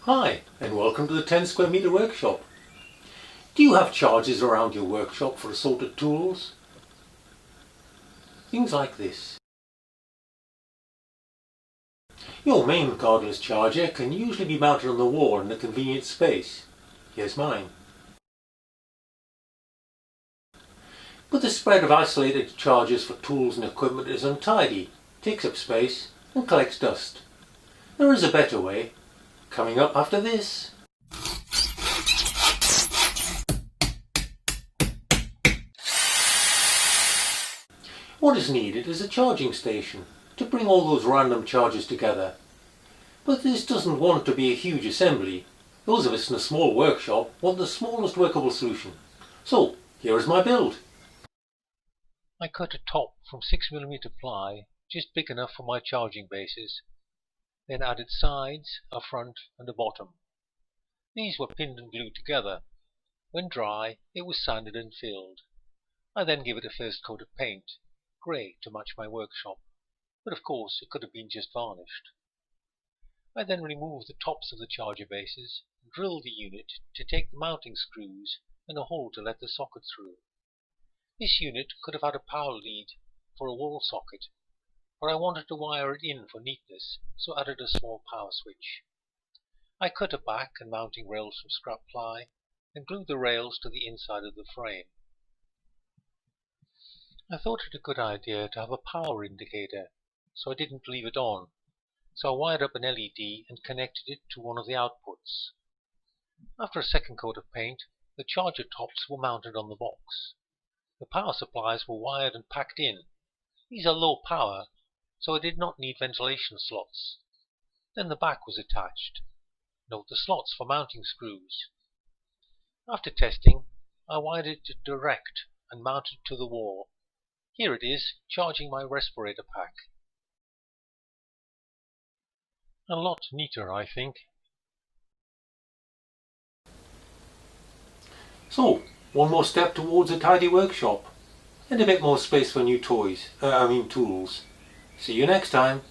Hi, and welcome to the 10 square metre workshop. Do you have charges around your workshop for assorted tools? Things like this. Your main cordless charger can usually be mounted on the wall in a convenient space. Here's mine. But the spread of isolated chargers for tools and equipment is untidy, takes up space, and collects dust. There is a better way. Coming up after this. What is needed is a charging station to bring all those random chargers together. But this doesn't want to be a huge assembly. Those of us in a small workshop want the smallest workable solution. So, here is my build. I cut a top from 6mm ply, just big enough for my charging bases. Then added sides, a front and a bottom. These were pinned and glued together. When dry, it was sanded and filled. I then gave it a first coat of paint, grey to match my workshop, but of course it could have been just varnished. I then removed the tops of the charger bases, drilled the unit to take the mounting screws and a hole to let the socket through. This unit could have had a power lead for a wall socket, but I wanted to wire it in for neatness, so added a small power switch. I cut a back and mounting rails from scrap ply and glued the rails to the inside of the frame. I thought it a good idea to have a power indicator, so I didn't leave it on. So I wired up an LED and connected it to one of the outputs. After a second coat of paint, the charger tops were mounted on the box. The power supplies were wired and packed in. These are low power, so I did not need ventilation slots. Then the back was attached. Note the slots for mounting screws. After testing, I wired it direct and mounted to the wall. Here it is, charging my respirator pack. A lot neater, I think. So, one more step towards a tidy workshop. And a bit more space for new tools. See you next time.